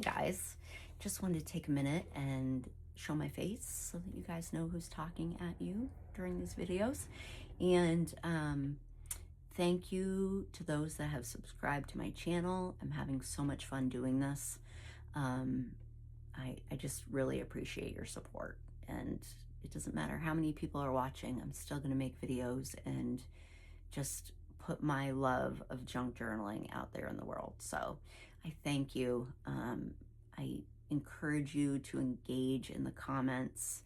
guys, just wanted to take a minute and show my face so that you guys know who's talking at you during these videos. And thank you to those that have subscribed to my channel. I'm having so much fun doing this. I just really appreciate your support, and it doesn't matter how many people are watching, I'm still going to make videos and just put my love of junk journaling out there in the world. So I thank you. I encourage you to engage in the comments.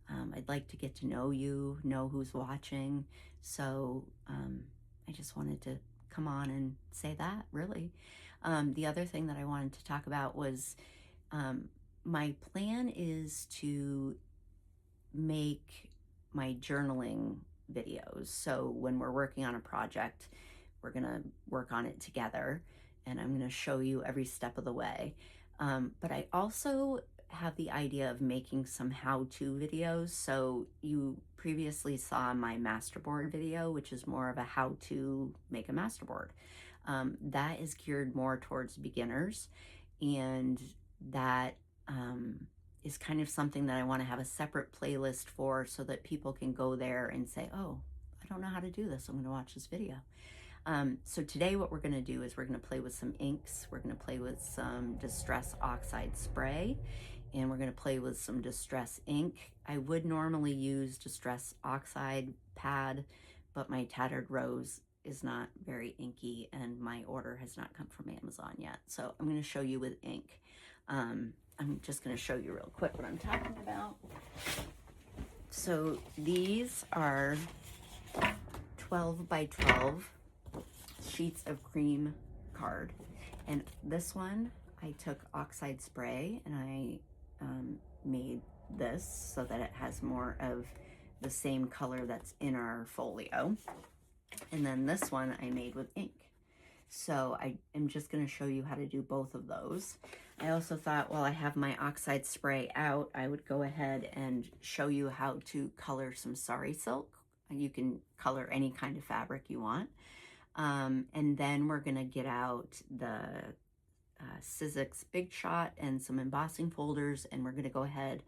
I'd like to get to know you, know who's watching. So I just wanted to come on and say that, really. The other thing that I wanted to talk about was my plan is to make my journaling videos. So when we're working on a project, we're gonna work on it together, and I'm gonna show you every step of the way. But I also have the idea of making some how-to videos. So you previously saw my masterboard video, which is more of a how to make a masterboard. That is geared more towards beginners, and that is kind of something that I want to have a separate playlist for, so that people can go there and say, oh, I don't know how to do this, I'm going to watch this video. So today what we're going to do is we're going to play with some inks, we're going to play with some Distress Oxide spray, and we're going to play with some Distress ink. I would normally use Distress Oxide pad, but my Tattered Rose is not very inky and my order has not come from Amazon yet. So I'm going to show you with ink. I'm just going to show you real quick what I'm talking about. So these are 12 by 12 sheets of cream card. And this one, I took oxide spray and I made this so that it has more of the same color that's in our folio. And then this one I made with ink. So I am just going to show you how to do both of those. I also thought, while I have my oxide spray out, I would go ahead and show you how to color some sari silk. You can color any kind of fabric you want. And then we're going to get out the Sizzix Big Shot and some embossing folders, and we're going to go ahead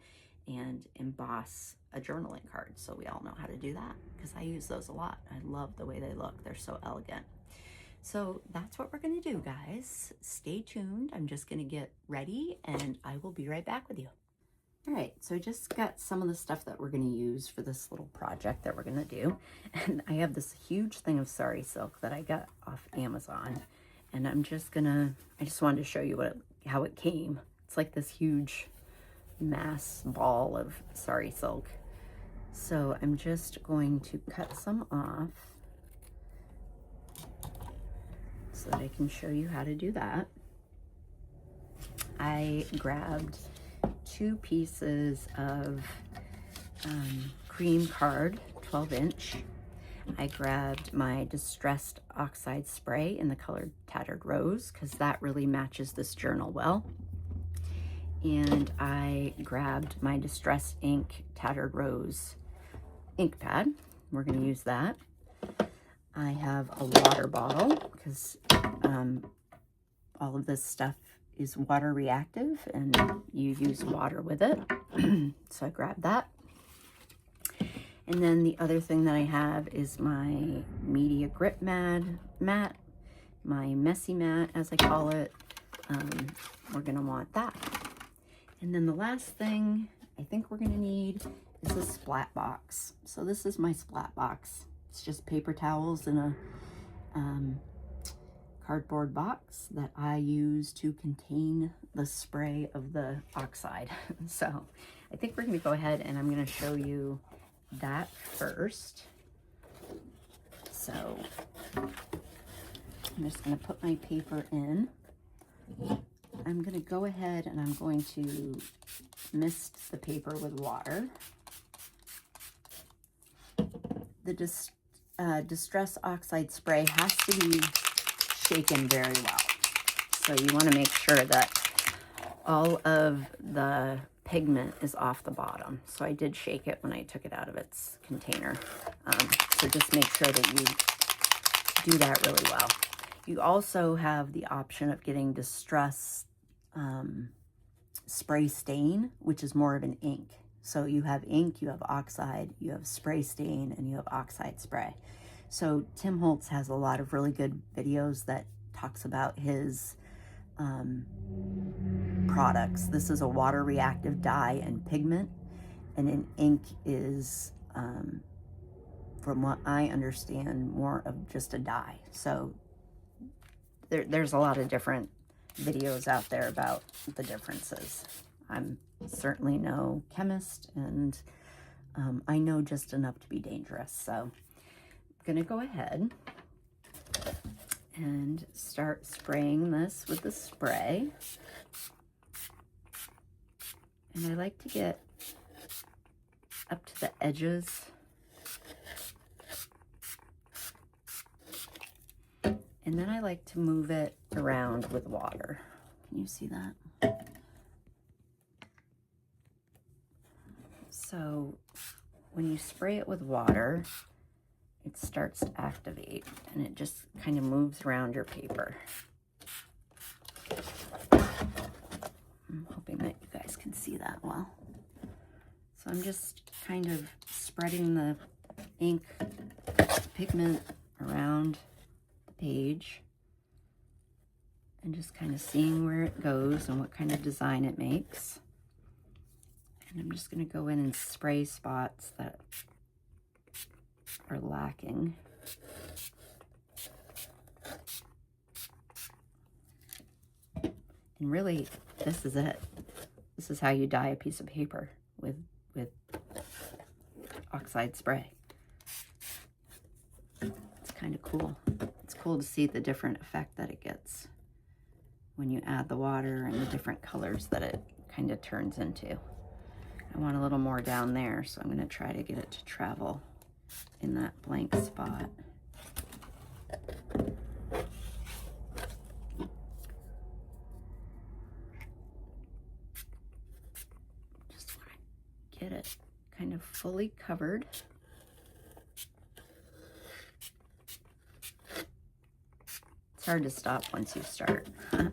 and emboss a journaling card. So we all know how to do that, because I use those a lot. I love the way they look. They're so elegant. So that's what we're going to do, guys. Stay tuned. I'm just going to get ready and I will be right back with you. All right, so I just got some of the stuff that we're going to use for this little project that we're going to do. And I have this huge thing of sari silk that I got off Amazon. And I just wanted to show you how it came. It's like this huge mass ball of sari silk. So I'm just going to cut some off so that I can show you how to do that. I grabbed 2 pieces of cream card, 12-inch. I grabbed my Distressed Oxide spray in the color Tattered Rose, because that really matches this journal well. And I grabbed my Distressed ink Tattered Rose ink pad. We're going to use that. I have a water bottle, because all of this stuff is water reactive and you use water with it. So I grabbed that. And then the other thing that I have is my media grip mat, my messy mat, as I call it. We're gonna want that. And then the last thing I think we're gonna need is a splat box. So this is my splat box. It's just paper towels in a cardboard box that I use to contain the spray of the oxide. So I think we're going to go ahead and I'm going to show you that first. So I'm just going to put my paper in. I'm going to go ahead and I'm going to mist the paper with water. The Distress Oxide spray has to be shaken very well. So you want to make sure that all of the pigment is off the bottom. So I did shake it when I took it out of its container. So just make sure that you do that really well. You also have the option of getting Distress spray stain, which is more of an ink. So you have ink, you have oxide, you have spray stain, and you have oxide spray. So Tim Holtz has a lot of really good videos that talks about his products. This is a water reactive dye and pigment, and an ink is, from what I understand, more of just a dye. So there's a lot of different videos out there about the differences. I'm certainly no chemist, and I know just enough to be dangerous. So I'm gonna go ahead and start spraying this with the spray. And I like to get up to the edges. And then I like to move it around with water. Can you see that? So when you spray it with water, it starts to activate, and it just kind of moves around your paper. I'm hoping that you guys can see that well. So I'm just kind of spreading the ink pigment around the page and just kind of seeing where it goes and what kind of design it makes. And I'm just going to go in and spray spots that are lacking. And really, this is it. This is how you dye a piece of paper, with oxide spray. It's kind of cool. It's cool to see the different effect that it gets when you add the water and the different colors that it kind of turns into. I want a little more down there, so I'm going to try to get it to travel in that blank spot. Just want to get it kind of fully covered. It's hard to stop once you start. But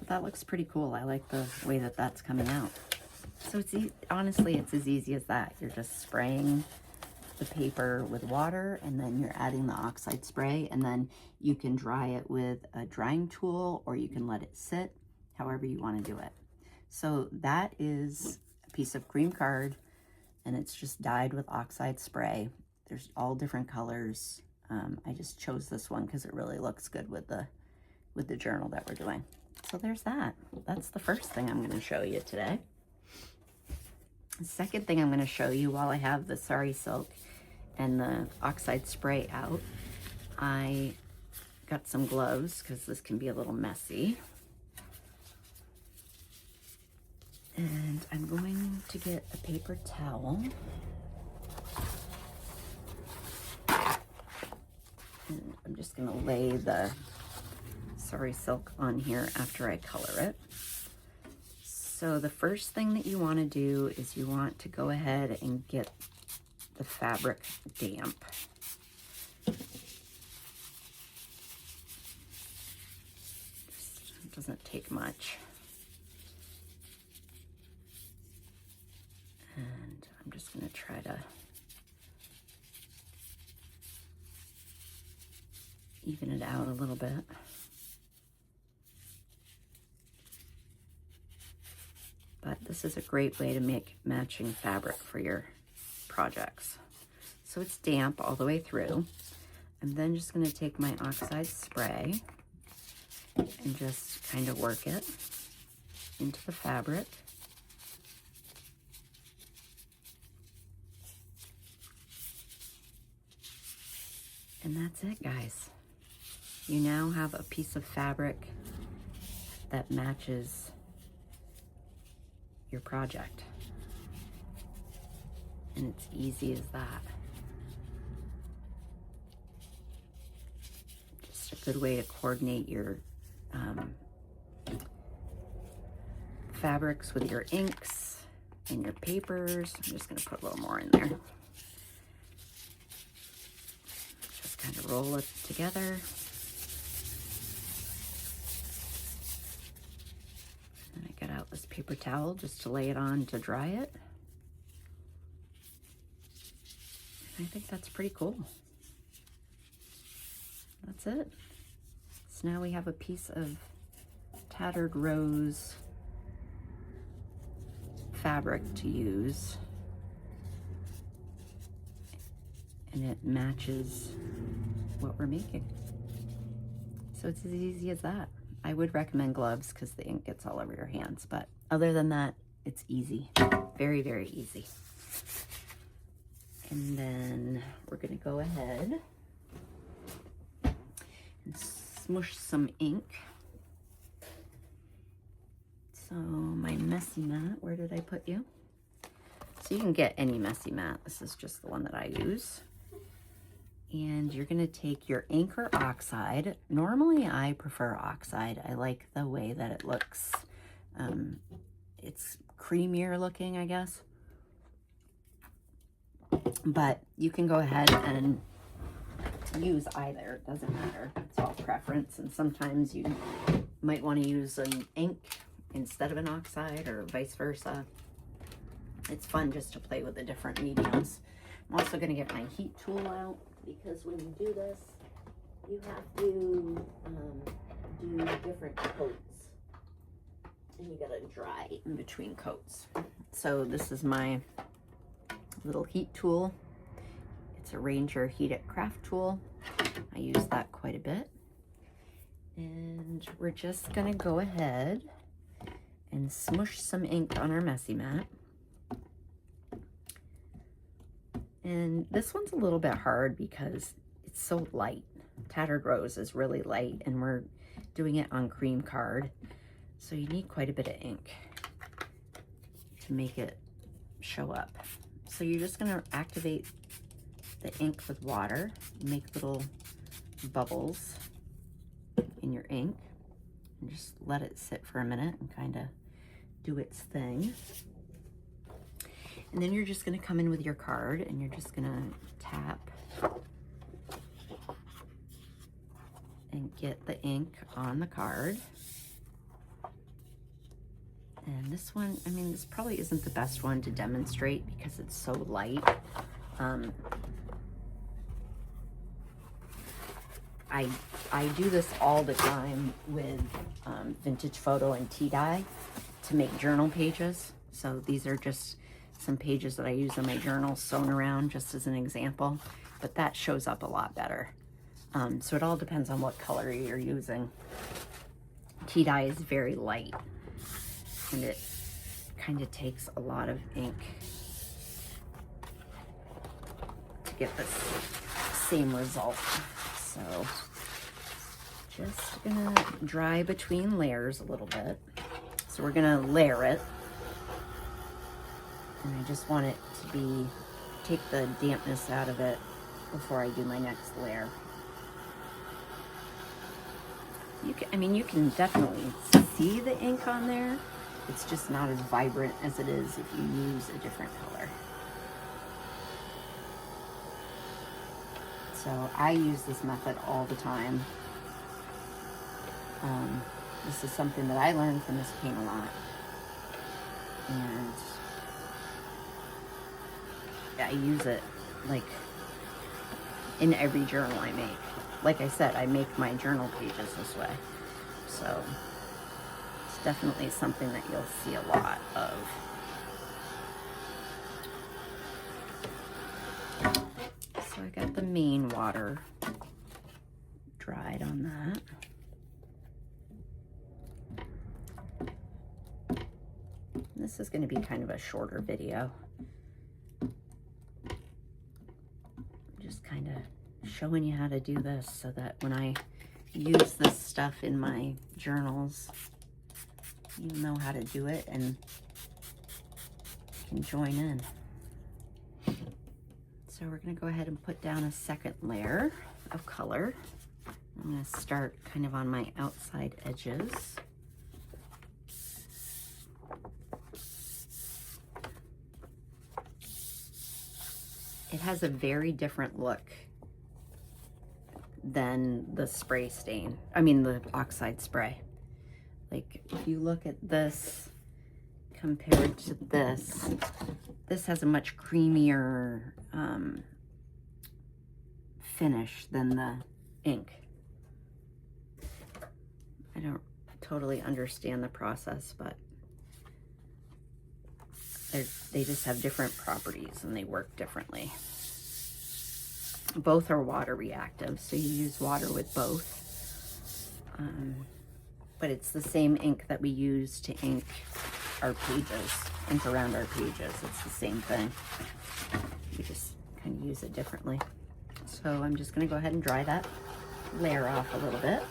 that looks pretty cool. I like the way that that's coming out. So it's honestly, it's as easy as that. You're just spraying the paper with water, and then you're adding the oxide spray, and then you can dry it with a drying tool, or you can let it sit, however you want to do it. So that is a piece of cream card, and it's just dyed with oxide spray. There's all different colors. I just chose this one because it really looks good with the journal that we're doing. So there's that. That's the first thing I'm going to show you today. The second thing I'm going to show you, while I have the sari silk and the oxide spray out, I got some gloves because this can be a little messy. And I'm going to get a paper towel. And I'm just going to lay the sari silk on here after I color it. So the first thing that you want to do is you want to go ahead and get the fabric damp. It doesn't take much. And I'm just going to try to even it out a little bit. But this is a great way to make matching fabric for your projects. So it's damp all the way through. I'm then just going to take my oxide spray and just kind of work it into the fabric. And that's it, guys. You now have a piece of fabric that matches your project. And it's easy as that. Just a good way to coordinate your fabrics with your inks and your papers. I'm just going to put a little more in there. Just kind of roll it together. And I get out the paper towel just to lay it on to dry it. I think that's pretty cool. That's it. So now we have a piece of tattered rose fabric to use. And it matches what we're making. So it's as easy as that. I would recommend gloves because the ink gets all over your hands, but other than that, it's easy. Very, very easy. And then we're gonna go ahead and smush some ink. So my messy mat, where did I put you? So you can get any messy mat. This is just the one that I use. And you're gonna take your ink or oxide. Normally I prefer oxide. I like the way that it looks. It's creamier looking, I guess. But you can go ahead and use either, it doesn't matter. It's all preference, and sometimes you might want to use an ink instead of an oxide or vice versa. It's fun just to play with the different mediums. I'm also going to get my heat tool out because when you do this, you have to do different coats, and you got to dry in between coats. So this is my little heat tool. It's a Ranger Heat It Craft tool. I use that quite a bit. And we're just gonna go ahead and smush some ink on our messy mat. And this one's a little bit hard because it's so light. Tattered Rose is really light, and we're doing it on cream card. So you need quite a bit of ink to make it show up. So you're just gonna activate the ink with water, make little bubbles in your ink, and just let it sit for a minute and kind of do its thing. And then you're just gonna come in with your card and you're just gonna tap and get the ink on the card. And this one, I mean, this probably isn't the best one to demonstrate because it's so light. I do this all the time with vintage photo and tea dye to make journal pages. So these are just some pages that I use in my journal sewn around just as an example, but that shows up a lot better. So it all depends on what color you're using. Tea dye is very light, and it kind of takes a lot of ink to get the same result. So just gonna dry between layers a little bit. So we're gonna layer it, and I just want it to be, take the dampness out of it before I do my next layer. You can definitely see the ink on there. It's just not as vibrant as it is if you use a different color. So I use this method all the time. This is something that I learned from Miss Paint a Lot. And I use it like in every journal I make. Like I said, I make my journal pages this way. So it's definitely something that you'll see a lot of. So I got the main water dried on that. This is going to be kind of a shorter video. Just kind of showing you how to do this so that when I use this stuff in my journals, you know how to do it and can join in. So we're going to go ahead and put down a second layer of color. I'm going to start kind of on my outside edges. It has a very different look than the spray stain. I mean, the oxide spray. Like, if you look at this, compared to this. This has a much creamier finish than the ink. I don't totally understand the process, but they just have different properties and they work differently. Both are water reactive, so you use water with both. But it's the same ink that we use to ink our pages, ink around our pages. It's the same thing. We just kind of use it differently. So I'm just going to go ahead and dry that layer off a little bit.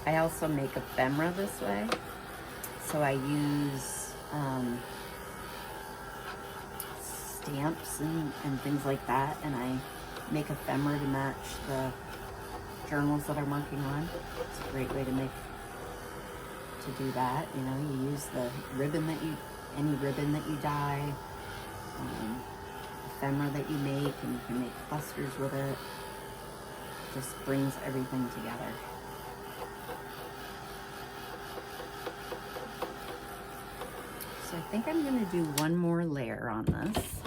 I also make ephemera this way. So I use stamps and things like that, and I make ephemera to match the journals that I'm working on. It's a great way to do that. You know, you use the ribbon any ribbon that you dye, ephemera that you make, and you can make clusters with it. Just brings everything together. So I think I'm going to do one more layer on this,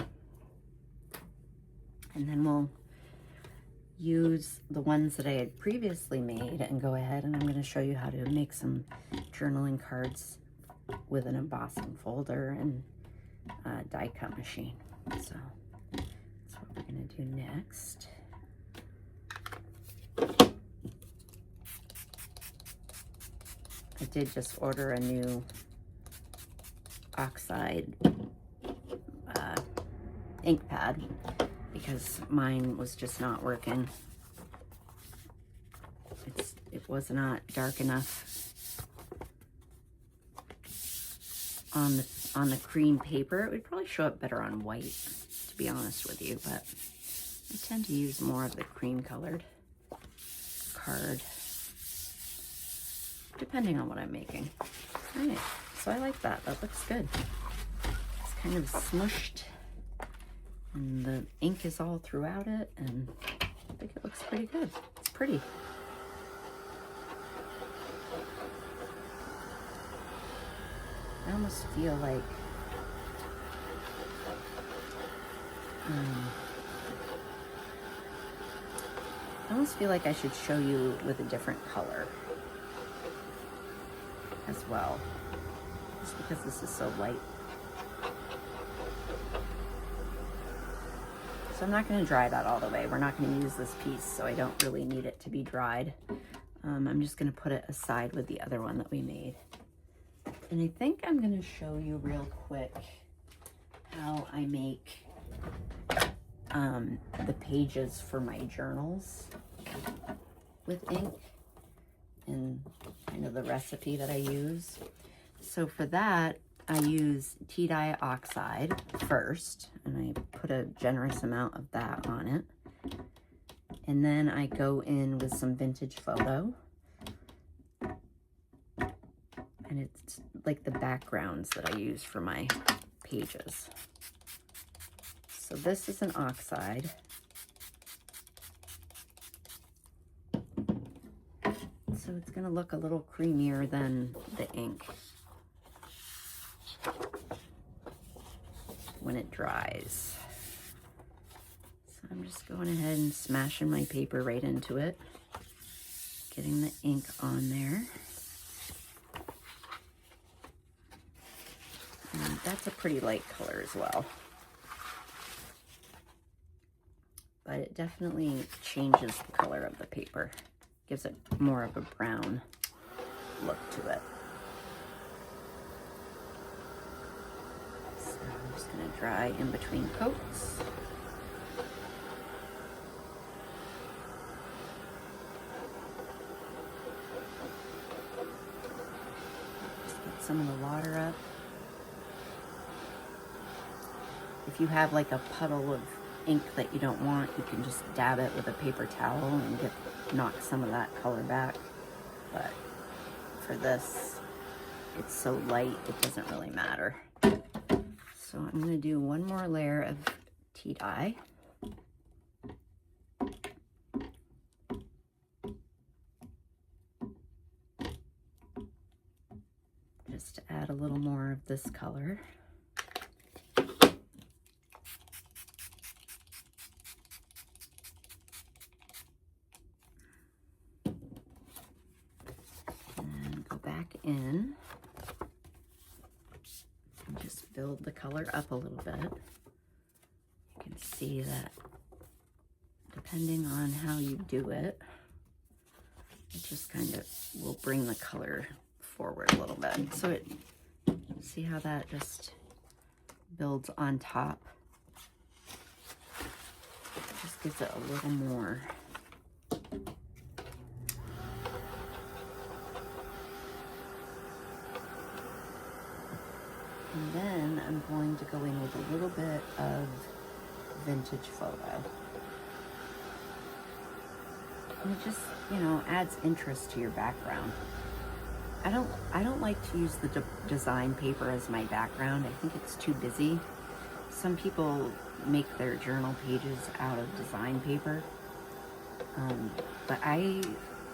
and then we'll use the ones that I had previously made and go ahead and I'm going to show you how to make some journaling cards with an embossing folder and a die cut machine. So that's what we're going to do next. I did just order a new oxide ink pad because mine was just not working. It was not dark enough on the cream paper. It would probably show up better on white, to be honest with you, but I tend to use more of the cream colored card, depending on what I'm making. All right, so I like that. That looks good. It's kind of smushed, and the ink is all throughout it, and I think it looks pretty good. It's pretty. I almost feel like I should show you with a different color as well, just because this is so light. So I'm not going to dry that all the way. We're not going to use this piece, so I don't really need it to be dried. I'm just going to put it aside with the other one that we made. And I think I'm going to show you real quick how I make the pages for my journals with ink, and kind of the recipe that I use. So for that, I use tea dye oxide first, and I put a generous amount of that on it. And then I go in with some vintage photo. And it's like the backgrounds that I use for my pages. So this is an oxide. So it's going to look a little creamier than the ink when it dries. So I'm just going ahead and smashing my paper right into it, getting the ink on there. And that's a pretty light color as well. But it definitely changes the color of the paper. Gives it more of a brown look to it. So I'm just going to dry in between coats. Just get some of the water up. If you have like a puddle of ink that you don't want, you can just dab it with a paper towel and knock some of that color back. But for this, it's so light, it doesn't really matter. So So I'm going to do one more layer of tea dye. Just to add a little more of this color. And go back in and just build the color up a little bit. You can see that depending on how you do it, it just kind of will bring the color forward a little bit. So it, see how that just builds on top? It just gives it a little more. And then I'm going to go in with a little bit of vintage photo. And it just, you know, adds interest to your background. I don't like to use the design paper as my background. I think it's too busy. Some people make their journal pages out of design paper. But I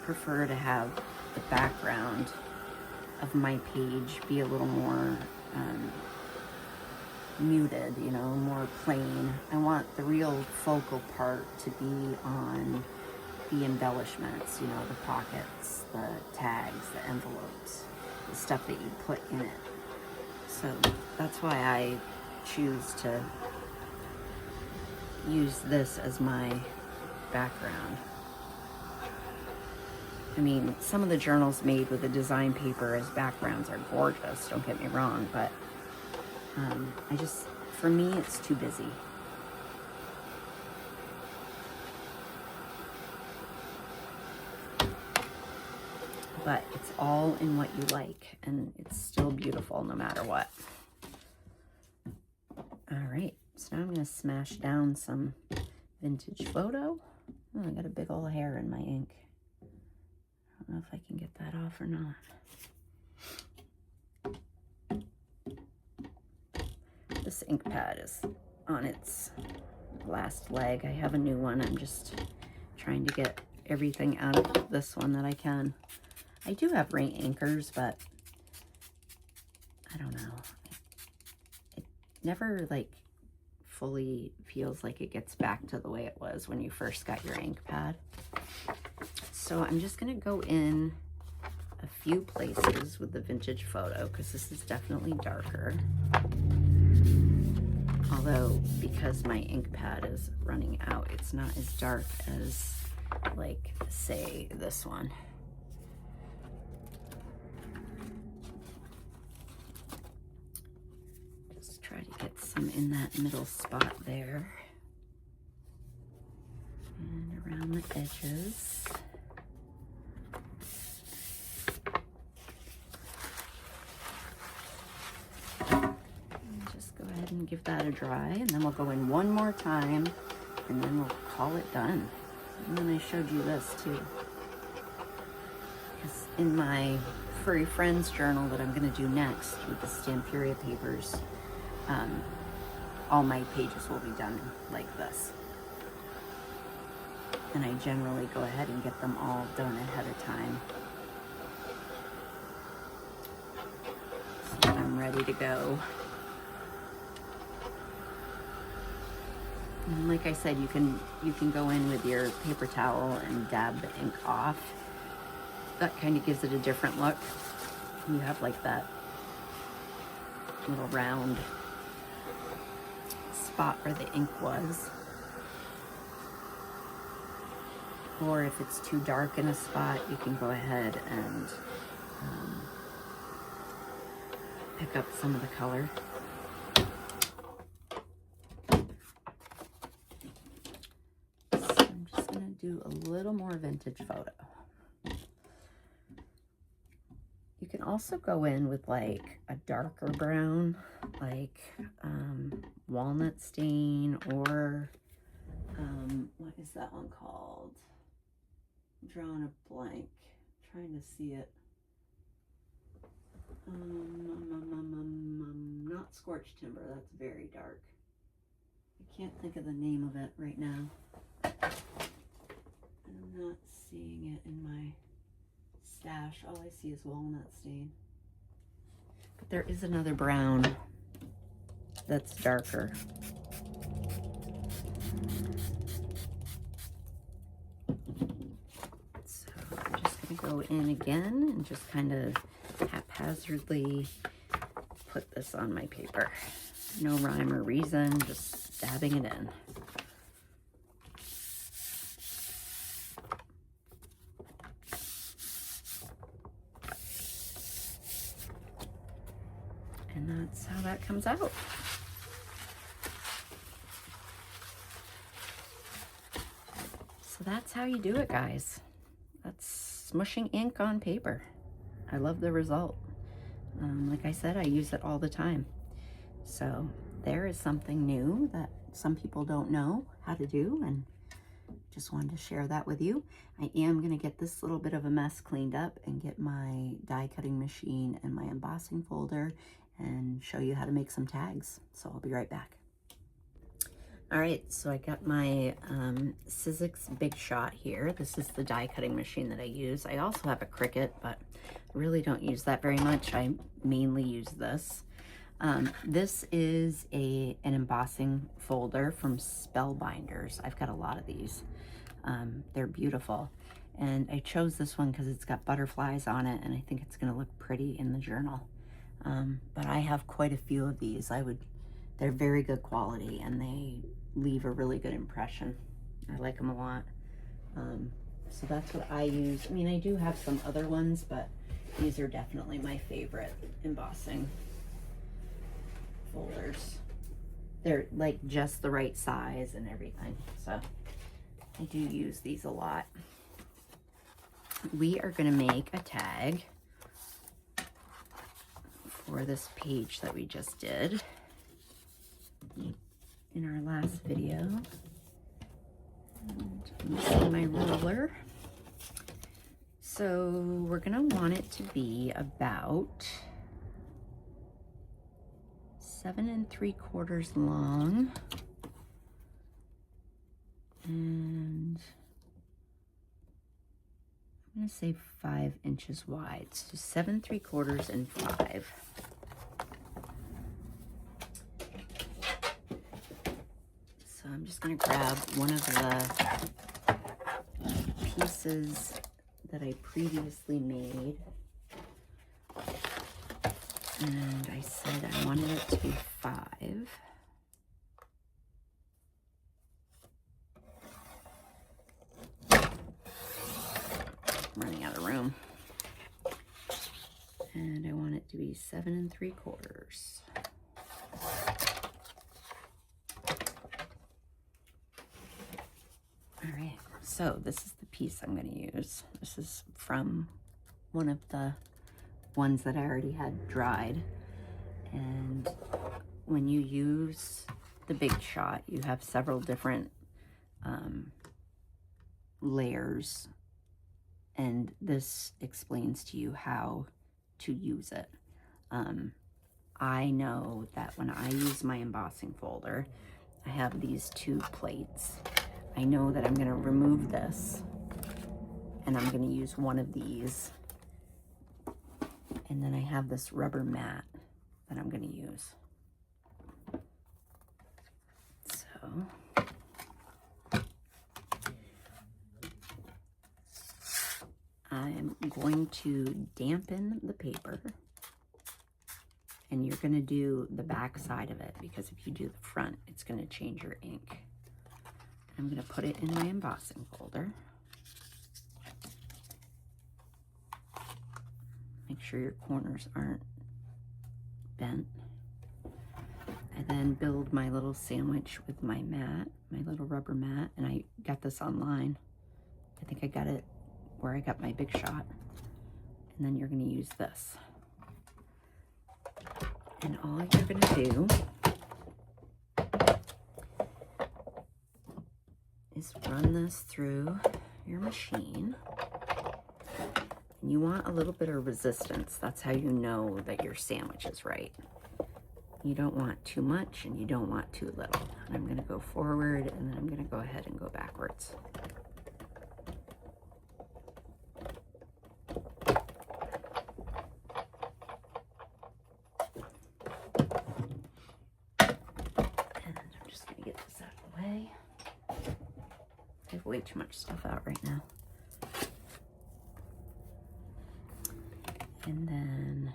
prefer to have the background of my page be a little more muted, you know, more plain. I want the real focal part to be on the embellishments, you know, the pockets, the tags, the envelopes, the stuff that you put in it. So that's why I choose to use this as my background. I mean, some of the journals made with the design paper as backgrounds are gorgeous, don't get me wrong, but for me, it's too busy. But it's all in what you like, and it's still beautiful no matter what. All right, so now I'm gonna smash down some vintage photo. Oh, I got a big old hair in my ink. I don't know if I can get that off or not. This ink pad is on its last leg. I have a new one. I'm just trying to get everything out of this one that I can. I do have ring anchors, but I don't know. It never like fully feels like it gets back to the way it was when you first got your ink pad. So I'm just gonna go in a few places with the vintage photo because this is definitely darker. Although, because my ink pad is running out, it's not as dark as, like, say, this one. Just try to get some in that middle spot there. And around the edges. And give that a dry, and then we'll go in one more time, and then we'll call it done. And then I showed you this too, because in my Furry Friends journal that I'm going to do next with the Stamperia papers, all my pages will be done like this. And I generally go ahead and get them all done ahead of time. So I'm ready to go. And like I said, you can go in with your paper towel and dab the ink off. That kind of gives it a different look. You have like that little round spot where the ink was. Or if it's too dark in a spot, you can go ahead and pick up some of the color. Do a little more vintage photo. You can also go in with like a darker brown, like walnut stain, or what is that one called? I'm drawing a blank, trying to see it. Not scorched timber, that's very dark. I can't think of the name of it right now. I'm not seeing it in my stash. All I see is walnut stain. But there is another brown that's darker. So I'm just going to go in again and just kind of haphazardly put this on my paper. No rhyme or reason, just dabbing it in. And that's how that comes out. So that's how you do it, guys. That's smushing ink on paper. I love the result. Like I said, I use it all the time. So there is something new that some people don't know how to do, and just wanted to share that with you. I am going to get this little bit of a mess cleaned up and get my die cutting machine and my embossing folder and show you how to make some tags. So I'll be right back. All right, so I got my Sizzix Big Shot here. This is the die cutting machine that I use. I also have a Cricut, but I really don't use that very much. I mainly use this. This is an embossing folder from Spellbinders. I've got a lot of these. They're beautiful. And I chose this one because it's got butterflies on it, and I think it's gonna look pretty in the journal. But I have quite a few of these. They're very good quality, and they leave a really good impression. I like them a lot. So that's what I use. I mean, I do have some other ones, but these are definitely my favorite embossing folders. They're like just the right size and everything. So I do use these a lot. We are going to make a tag for this page that we just did in our last video. And I'm using my ruler. So we're going to want it to be about 7 3/4 long, and I'm going to say 5 inches wide. So 7 3/4 and 5. So I'm just going to grab one of the pieces that I previously made, and I said I wanted it to be 5. I'm running out of room. And I want it to be 7 3/4. All right, so this is the piece I'm going to use. This is from one of the ones that I already had dried. And when you use the Big Shot, you have several different layers, and this explains to you how to use it. I know that when I use my embossing folder, I have these 2 plates. I know that I'm going to remove this, and I'm going to use one of these. And then I have this rubber mat that I'm going to use. So I'm going to dampen the paper, and you're going to do the back side of it, because if you do the front, it's going to change your ink. I'm going to put it in my embossing folder. Make sure your corners aren't bent. I then build my little sandwich with my mat, my little rubber mat, and I got this online. I think I got it where I got my Big Shot. And then you're going to use this. And all you're going to do is run this through your machine. And you want a little bit of resistance. That's how you know that your sandwich is right. You don't want too much and you don't want too little. And I'm gonna go forward and then I'm gonna go ahead and go backwards. And I'm just gonna get this out of the way. I have way too much stuff out right now. And then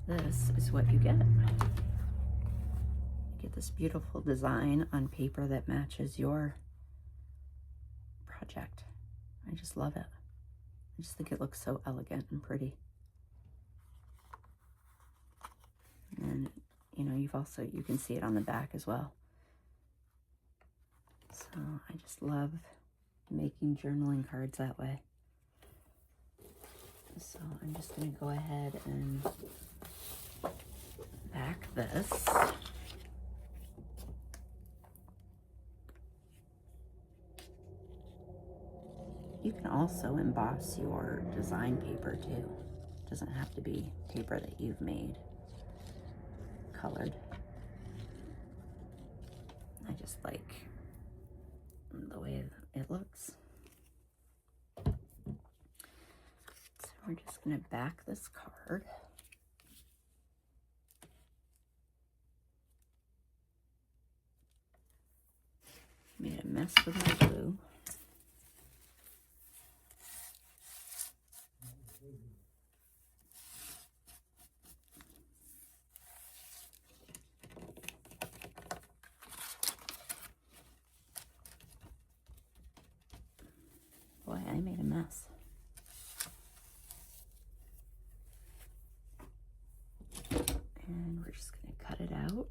this is what you get. You get this beautiful design on paper that matches your project. I just love it. I just think it looks so elegant and pretty. And you know, you can see it on the back as well. So I just love making journaling cards that way. So I'm just going to go ahead and back this. You can also emboss your design paper too. It doesn't have to be paper that you've made colored. I just like the way it looks. So we're just going to back this card. Made a mess with my glue. Boy, I made a mess. And we're just going to cut it out.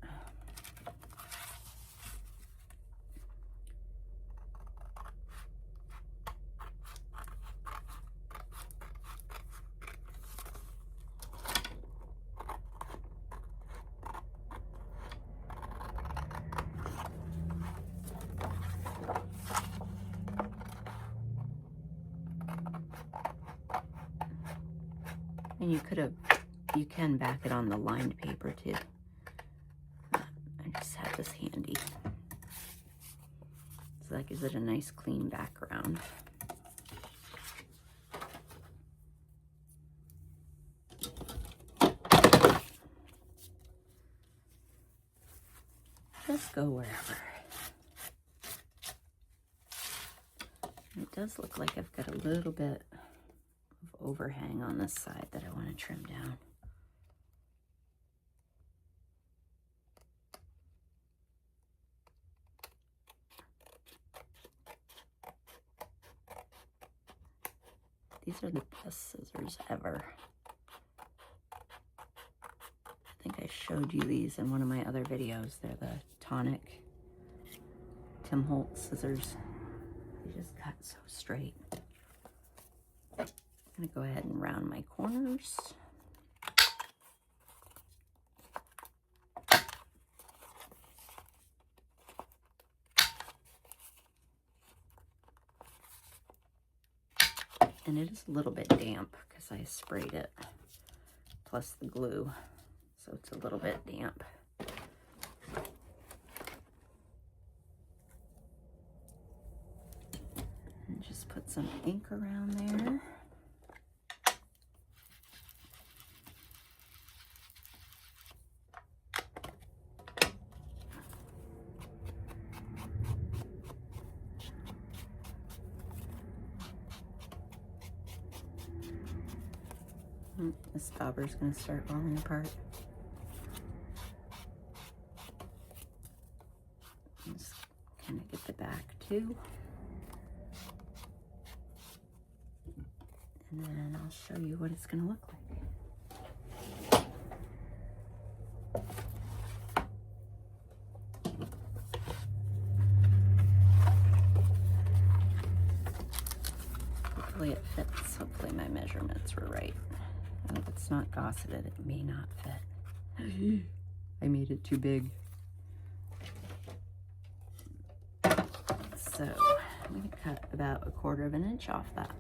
And you can back it on the lined paper too. I just have this handy. So that gives it a nice clean background. Just go wherever. It does look like I've got a little bit of overhang on this side that I want to trim down. These are the best scissors ever. I think I showed you these in one of my other videos. They're the Tonic Tim Holtz scissors. They just cut so straight. I'm going to go ahead and round my corners. And it is a little bit damp because I sprayed it, plus the glue, so it's a little bit damp. And just put some ink around there. This dauber's going to start falling apart. Just kind of get the back too. And then I'll show you what it's going to look like. Hopefully it fits. Hopefully my measurements were right. And if it's not gosseted, it may not fit. I made it too big. So I'm going to cut about 1/4 of an inch off that.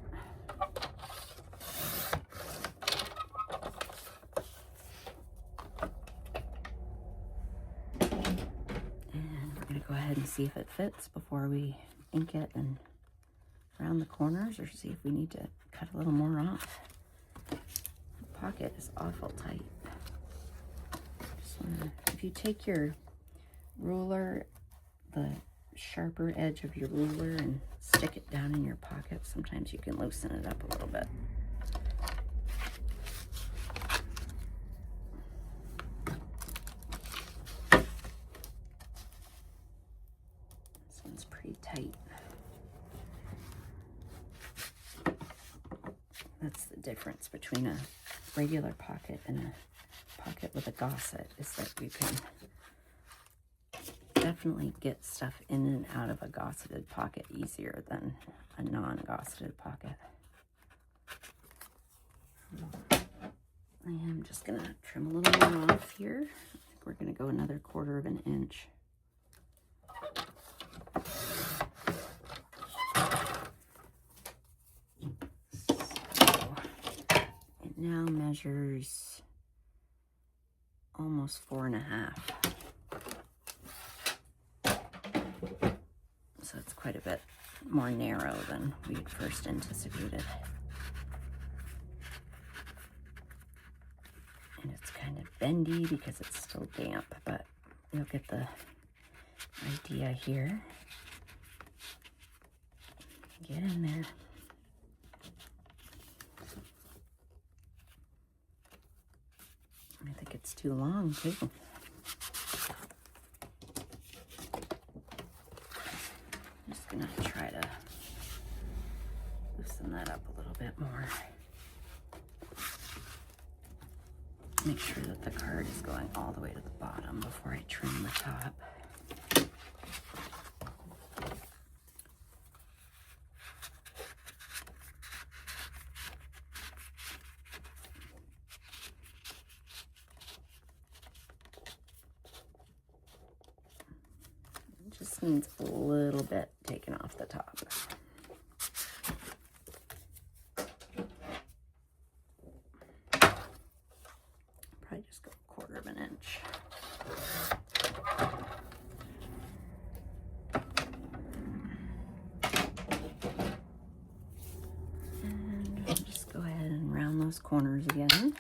ahead and see if it fits before we ink it and round the corners, or see if we need to cut a little more off. The pocket is awful tight. If you take your ruler, the sharper edge of your ruler, and stick it down in your pocket, sometimes you can loosen it up a little bit. This one's pretty tight. That's the difference between a regular pocket and a pocket with a gosset, is that you can definitely get stuff in and out of a gosseted pocket easier than a non-gosseted pocket. I am just gonna trim a little more off here. I think we're gonna go another 1/4 of an inch. So it now measures almost 4.5. So it's quite a bit more narrow than we had first anticipated. And it's kind of bendy because it's still damp, but you'll get the idea here. Get in there. I think it's too long too. I'm just gonna try to loosen that up a little bit more. Make sure that the card is going all the way to the bottom before I trim the top. It just needs a little bit taken off the top. Probably just go 1/4 of an inch. And I'll just go ahead and round those corners again.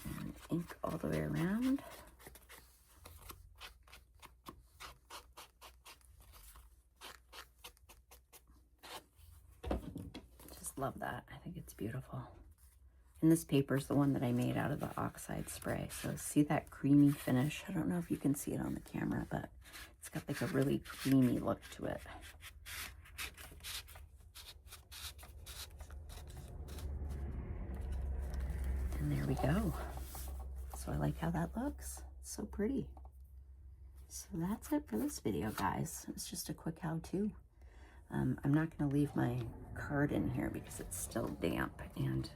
And ink all the way around. Love that. I think it's beautiful. And this paper is the one that I made out of the oxide spray. So see that creamy finish? I don't know if you can see it on the camera, but it's got like a really creamy look to it. And there we go. So I like how that looks. It's so pretty. So that's it for this video, guys. It's just a quick how-to. I'm not going to leave my card in here because it's still damp and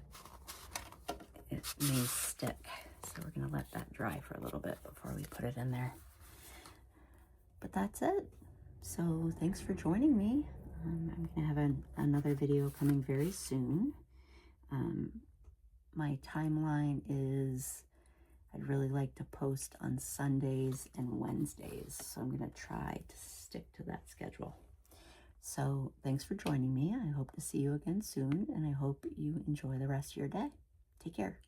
it may stick. So we're going to let that dry for a little bit before we put it in there. But that's it. So thanks for joining me. I'm going to have another video coming very soon. My timeline is I'd really like to post on Sundays and Wednesdays. So I'm going to try to stick to that schedule. So thanks for joining me. I hope to see you again soon, and I hope you enjoy the rest of your day. Take care.